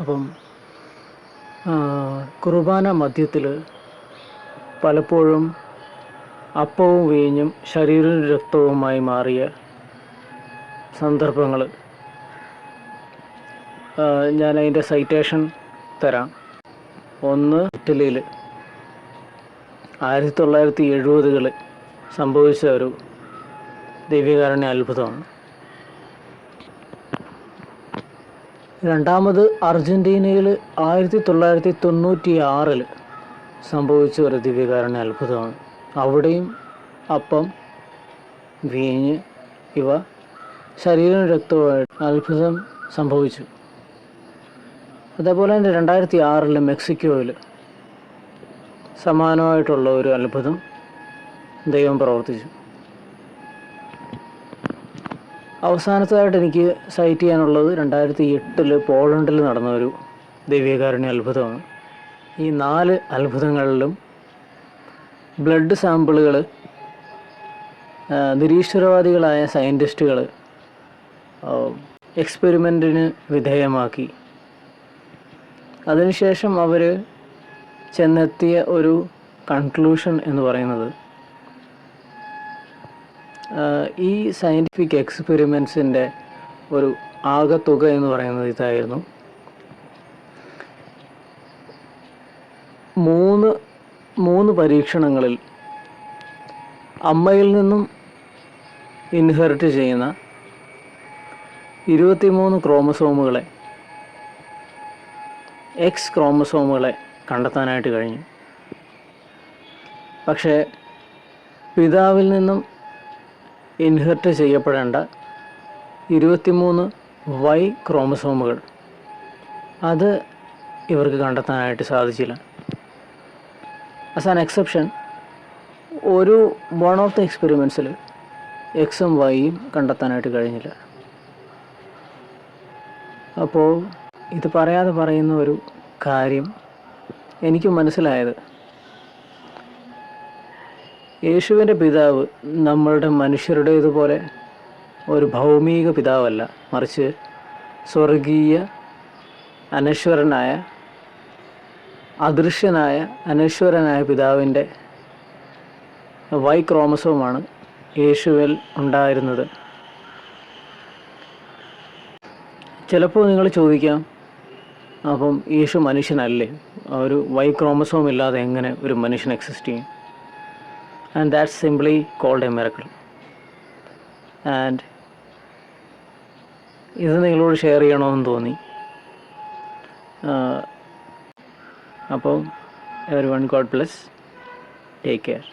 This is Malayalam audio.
അപ്പം കുർബാന മധ്യത്തിൽ പലപ്പോഴും അപ്പവും വീഞ്ഞും ശരീരവും രക്തവുമായി മാറിയ സന്ദർഭങ്ങൾ ഞാൻ അതിൻ്റെ സൈറ്റേഷൻ തരാം. ഒന്ന്, ഇറ്റലിയിൽ 1970 സംഭവിച്ച ഒരു ദൈവികാരുണ്യ അത്ഭുതമാണ്. രണ്ടാമത് അർജൻറ്റീനയിൽ 1996 സംഭവിച്ച ഒരു ദിവ്യകാരുണ്യ അത്ഭുതമാണ്. അവിടെയും അപ്പം, വീഞ്ഞ് ഇവ ശരീരവും രക്തവുമായിട്ട് അത്ഭുതം സംഭവിച്ചു. അതേപോലെ തന്നെ 2006 മെക്സിക്കോയിൽ സമാനമായിട്ടുള്ള ഒരു അത്ഭുതം ദൈവം പ്രവർത്തിച്ചു. അവസാനത്തേതായിട്ട് എനിക്ക് സൈറ്റ് ചെയ്യാനുള്ളത് 2008 പോളണ്ടിൽ നടന്ന ഒരു ദൈവികാരുണ്യ അത്ഭുതമാണ്. ഈ 4 അത്ഭുതങ്ങളിലും ബ്ലഡ് സാമ്പിളുകൾ നിരീശ്വരവാദികളായ സയൻറ്റിസ്റ്റുകൾ എക്സ്പെരിമെൻറ്റിന് വിധേയമാക്കി. അതിനുശേഷം അവർ ചെന്നെത്തിയ ഒരു കൺക്ലൂഷൻ എന്ന് പറയുന്നത്, ഈ സയൻറ്റിഫിക് എക്സ്പെരിമെൻസിൻ്റെ ഒരു ആകെത്തുക എന്ന് പറയുന്നത് ഇതായിരുന്നു: 3 പരീക്ഷണങ്ങളിൽ അമ്മയിൽ നിന്നും ഇൻഹെറിറ്റ് ചെയ്യുന്ന 23 ക്രോമസോമുകളെ, എക്സ് ക്രോമസോമുകളെ കണ്ടെത്താനായിട്ട് കഴിഞ്ഞു. പക്ഷേ പിതാവിൽ നിന്നും ഇൻഹെറിറ്റ് ചെയ്യപ്പെടേണ്ട 23 വൈ ക്രോമസോമുകൾ, അത് ഇവർക്ക് കണ്ടെത്താനായിട്ട് സാധിച്ചില്ല. As an exception, one of the എക്സ്പെരിമെൻസിൽ എക്സും വൈയും കണ്ടെത്താനായിട്ട് കഴിഞ്ഞില്ല. അപ്പോൾ ഇത് പറയാതെ പറയുന്ന ഒരു കാര്യം എനിക്ക് മനസ്സിലായത്, യേശുവിൻ്റെ പിതാവ് നമ്മളുടെ മനുഷ്യരുടേതുപോലെ ഒരു ഭൗമിക പിതാവല്ല, മറിച്ച് സ്വർഗീയ അനശ്വരനായ, അദൃശ്യനായ അനശ്വരനായ പിതാവിൻ്റെ വൈ ക്രോമസോമാണ് യേശുവിൽ ഉണ്ടായിരുന്നത്. ചിലപ്പോൾ നിങ്ങൾ ചോദിക്കാം, അപ്പം യേശു മനുഷ്യനല്ലേ, ഒരു വൈ ക്രോമസോം ഇല്ലാതെ എങ്ങനെ ഒരു മനുഷ്യൻ എക്സിസ്റ്റ് ചെയ്യും? And that's simply called a miracle. And ഇത് നിങ്ങളോട് ഷെയർ ചെയ്യണമെന്ന് തോന്നി. അപ്പം everyone, God bless, take care.